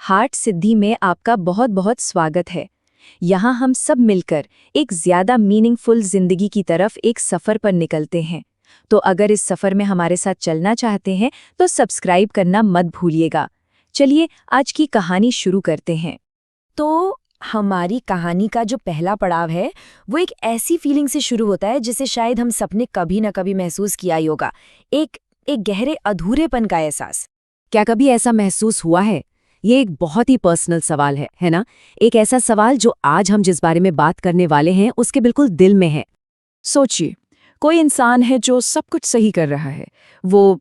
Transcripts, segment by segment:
Heart सिद्धि में आपका बहुत बहुत स्वागत है। यहाँ हम सब मिलकर एक ज्यादा मीनिंगफुल जिंदगी की तरफ एक सफर पर निकलते हैं। तो अगर इस सफर में हमारे साथ चलना चाहते हैं तो सब्सक्राइब करना मत भूलिएगा। चलिए आज की कहानी शुरू करते हैं। तो हमारी कहानी का जो पहला पड़ाव है वो एक ऐसी फीलिंग से शुरू होता है जिसे शायद हम सबने कभी न कभी महसूस किया ही होगा। एक गहरे अधूरेपन का एहसास। क्या कभी ऐसा महसूस हुआ है? ये एक बहुत ही पर्सनल सवाल है ना? एक ऐसा सवाल जो आज हम जिस बारे में बात करने वाले हैं उसके बिल्कुल दिल में है। सोचिए, कोई इंसान है जो सब कुछ सही कर रहा है। वो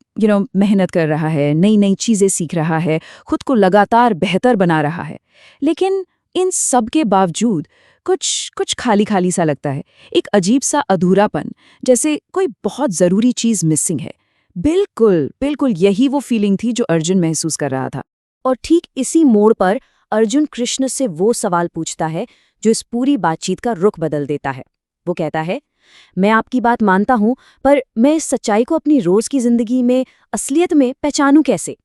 मेहनत कर रहा है, नई नई चीज़ें सीख रहा है, खुद को लगातार बेहतर बना रहा है। लेकिन इन सब के बावजूद कुछ खाली खाली सा लगता है। एक अजीब सा अधूरापन, जैसे कोई बहुत ज़रूरी चीज़ मिसिंग है। बिल्कुल यही वो फीलिंग थी जो अर्जुन महसूस कर रहा था। और ठीक इसी मोड़ पर अर्जुन कृष्ण से वो सवाल पूछता है जो इस पूरी बातचीत का रुख बदल देता है। वो कहता है, मैं आपकी बात मानता हूं, पर मैं इस सच्चाई को अपनी रोज की जिंदगी में असलियत में पहचानूं कैसे?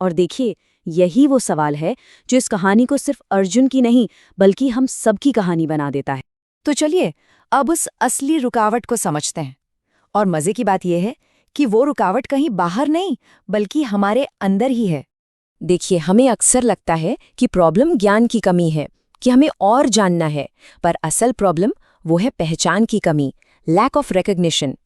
और देखिए, यही वो सवाल है जो इस कहानी को सिर्फ अर्जुन की नहीं बल्कि हम सबकी कहानी बना देता है। तो चलिए अब उस असली रुकावट को समझते हैं। और मजे की बात यह है कि वो रुकावट कहीं बाहर नहीं बल्कि हमारे अंदर ही है। देखिए, हमें अक्सर लगता है कि प्रॉब्लम ज्ञान की कमी है, कि हमें और जानना है, पर असल प्रॉब्लम वो है पहचान की कमी, लैक ऑफ रिकग्निशन।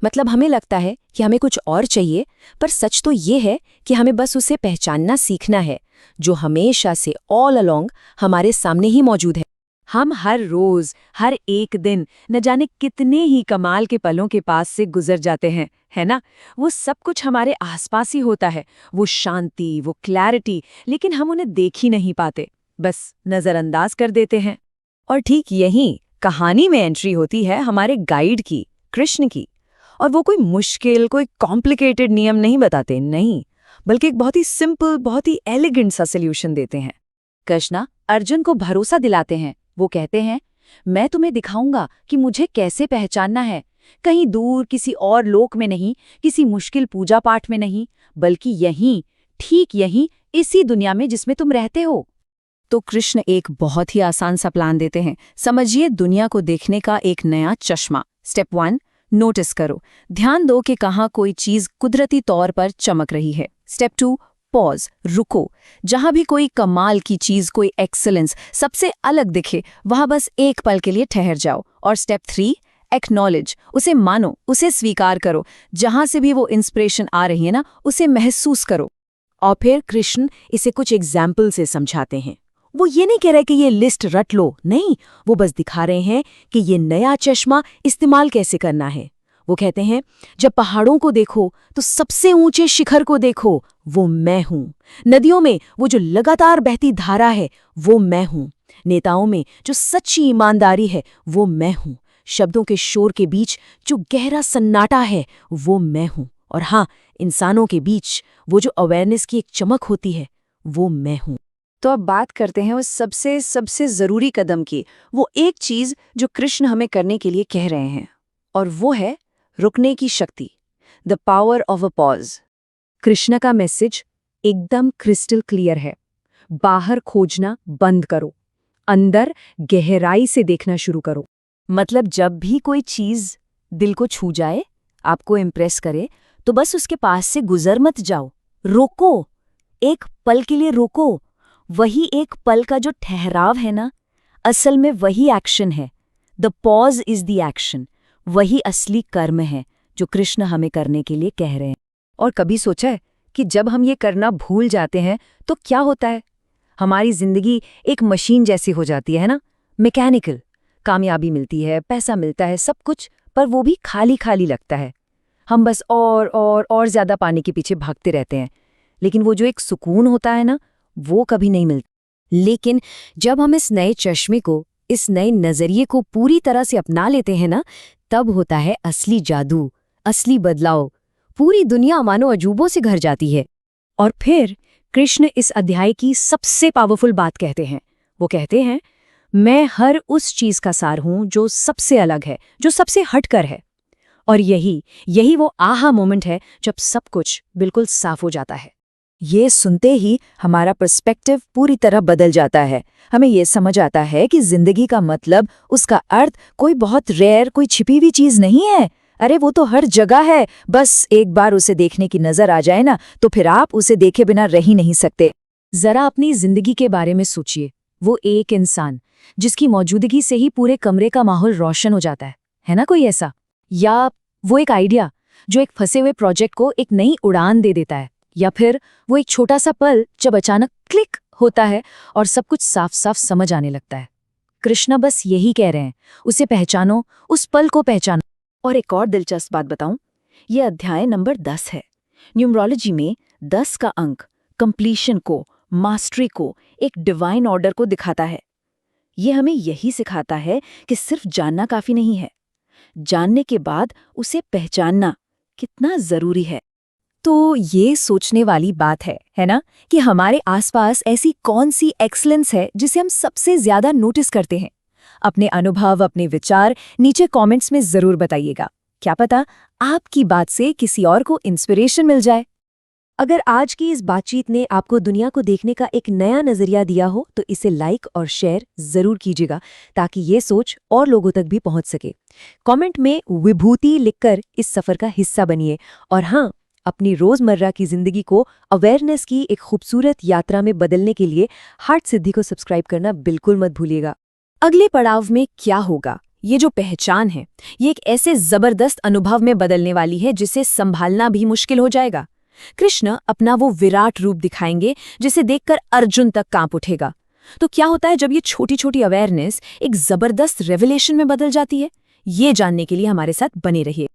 मतलब हमें लगता है कि हमें कुछ और चाहिए, पर सच तो ये है कि हमें बस उसे पहचानना सीखना है, जो हमेशा से ऑल अलोंग हमारे सामने ही मौजूद है। हम हर रोज, हर एक दिन न जाने कितने ही कमाल के पलों के पास से गुजर जाते हैं, है ना? वो सब कुछ हमारे आसपास ही होता है, वो शांति, वो क्लैरिटी, लेकिन हम उन्हें देख ही नहीं पाते, बस नजरअंदाज कर देते हैं। और ठीक यही कहानी में एंट्री होती है हमारे गाइड की, कृष्ण की। और वो कोई मुश्किल, कोई कॉम्प्लिकेटेड नियम नहीं बताते, नहीं, बल्कि एक बहुत ही सिंपल, बहुत ही एलिगेंट सा सोल्यूशन देते हैं। कृष्णा अर्जुन को भरोसा दिलाते हैं। वो कहते हैं, मैं तुम्हें दिखाऊंगा कि मुझे कैसे पहचानना है, कहीं दूर किसी और लोक में नहीं, किसी मुश्किल पूजा पाठ में नहीं, बल्कि यहीं, ठीक यहीं, इसी दुनिया में जिसमें तुम रहते हो। तो कृष्ण एक बहुत ही आसान सा प्लान देते हैं। समझिए, दुनिया को देखने का एक नया चश्मा। स्टेप 1, नोटिस करो। ध्यान दो कि कहाँ कोई चीज कुदरती तौर पर चमक रही है। स्टेप 2, पॉज, रुको। जहां भी कोई कमाल की चीज, कोई एक्सीलेंस सबसे अलग दिखे, वहां बस एक पल के लिए ठहर जाओ। और स्टेप 3, एक्नॉलेज, उसे मानो, उसे स्वीकार करो। जहां से भी वो इंस्पिरेशन आ रही है ना, उसे महसूस करो। और फिर कृष्ण इसे कुछ एग्जाम्पल से समझाते हैं। वो ये नहीं कह रहे कि ये लिस्ट रट लो, नहीं, वो बस दिखा रहे हैं कि ये नया चश्मा इस्तेमाल कैसे करना है। वो कहते हैं, जब पहाड़ों को देखो तो सबसे ऊंचे शिखर को देखो, वो मैं हूं। नदियों में वो जो लगातार बहती धारा है, वो मैं हूं। नेताओं में जो सच्ची ईमानदारी है, वो मैं हूं। शब्दों के शोर के बीच जो गहरा सन्नाटा है, वो मैं हूं। और हाँ, इंसानों के बीच वो जो अवेयरनेस की एक चमक होती है, वो मैं हूं। तो अब बात करते हैं उस सबसे जरूरी कदम की, वो एक चीज जो कृष्ण हमें करने के लिए कह रहे हैं, और वो है रुकने की शक्ति, the power of a pause. Krishna का मैसेज एकदम क्रिस्टल क्लियर है। बाहर खोजना बंद करो, अंदर गहराई से देखना शुरू करो। मतलब जब भी कोई चीज दिल को छू जाए, आपको इम्प्रेस करे, तो बस उसके पास से गुजर मत जाओ, रोको, एक पल के लिए रोको। वही एक पल का जो ठहराव है ना, असल में वही एक्शन है। The pause is the action. वही असली कर्म है जो कृष्ण हमें करने के लिए कह रहे हैं। और कभी सोचा है कि जब हम ये करना भूल जाते हैं तो क्या होता है? हमारी जिंदगी एक मशीन जैसी हो जाती है ना, मैकेनिकल। कामयाबी मिलती है, पैसा मिलता है, सब कुछ, पर वो भी खाली खाली लगता है। हम बस और ज्यादा पाने के पीछे भागते रहते हैं, लेकिन वो जो एक सुकून होता है ना, वो कभी नहीं मिलता। लेकिन जब हम इस नए चश्मे को, इस नए नजरिए को पूरी तरह से अपना लेते हैं ना, तब होता है असली जादू, असली बदलाव। पूरी दुनिया मानो अजूबों से घर जाती है। और फिर कृष्ण इस अध्याय की सबसे पावरफुल बात कहते हैं। वो कहते हैं, मैं हर उस चीज का सार हूं जो सबसे अलग है, जो सबसे हटकर है। और यही वो आहा मोमेंट है जब सब कुछ बिल्कुल साफ हो जाता है। ये सुनते ही हमारा पर्सपेक्टिव पूरी तरह बदल जाता है। हमें ये समझ आता है कि जिंदगी का मतलब, उसका अर्थ कोई बहुत रेयर, कोई छिपी हुई चीज नहीं है। अरे वो तो हर जगह है, बस एक बार उसे देखने की नजर आ जाए ना, तो फिर आप उसे देखे बिना रह ही नहीं सकते। जरा अपनी जिंदगी के बारे में सोचिए। वो एक इंसान जिसकी मौजूदगी से ही पूरे कमरे का माहौल रोशन हो जाता है ना? कोई ऐसा? या वो एक आइडिया जो एक फंसे हुए प्रोजेक्ट को एक नई उड़ान दे देता है? या फिर वो एक छोटा सा पल जब अचानक क्लिक होता है और सब कुछ साफ साफ समझ आने लगता है? कृष्णा बस यही कह रहे हैं, उसे पहचानो, उस पल को पहचानो। और एक और दिलचस्प बात बताऊं, ये अध्याय नंबर 10 है। न्यूमरोलॉजी में 10 का अंक कंप्लीशन को, मास्टरी को, एक डिवाइन ऑर्डर को दिखाता है। ये हमें यही सिखाता है कि सिर्फ जानना काफी नहीं है, जानने के बाद उसे पहचानना कितना जरूरी है। तो ये सोचने वाली बात है ना, कि हमारे आसपास ऐसी कौन सी एक्सीलेंस है जिसे हम सबसे ज्यादा नोटिस करते हैं? अपने अनुभव, अपने विचार नीचे कमेंट्स में जरूर बताइएगा। क्या पता आपकी बात से किसी और को इंस्पिरेशन मिल जाए। अगर आज की इस बातचीत ने आपको दुनिया को देखने का एक नया नजरिया दिया हो तो इसे लाइक और शेयर जरूर कीजिएगा, ताकि ये सोच और लोगों तक भी पहुंच सके। कमेंट में विभूति लिखकर इस सफर का हिस्सा बनिए। और हाँ, अपनी रोजमर्रा की जिंदगी को अवेयरनेस की एक खूबसूरत यात्रा में बदलने के लिए हार्ट सिद्धि को सब्सक्राइब करना बिल्कुल मत भूलिएगा। अगले पड़ाव में क्या होगा? ये जो पहचान है, ये एक ऐसे जबरदस्त अनुभव में बदलने वाली है जिसे संभालना भी मुश्किल हो जाएगा। कृष्ण अपना वो विराट रूप दिखाएंगे जिसे देखकर अर्जुन तक कांप उठेगा। तो क्या होता है जब ये छोटी छोटी अवेयरनेस एक जबरदस्त रेवलेशन में बदल जाती है? ये जानने के लिए हमारे साथ बने रहिए।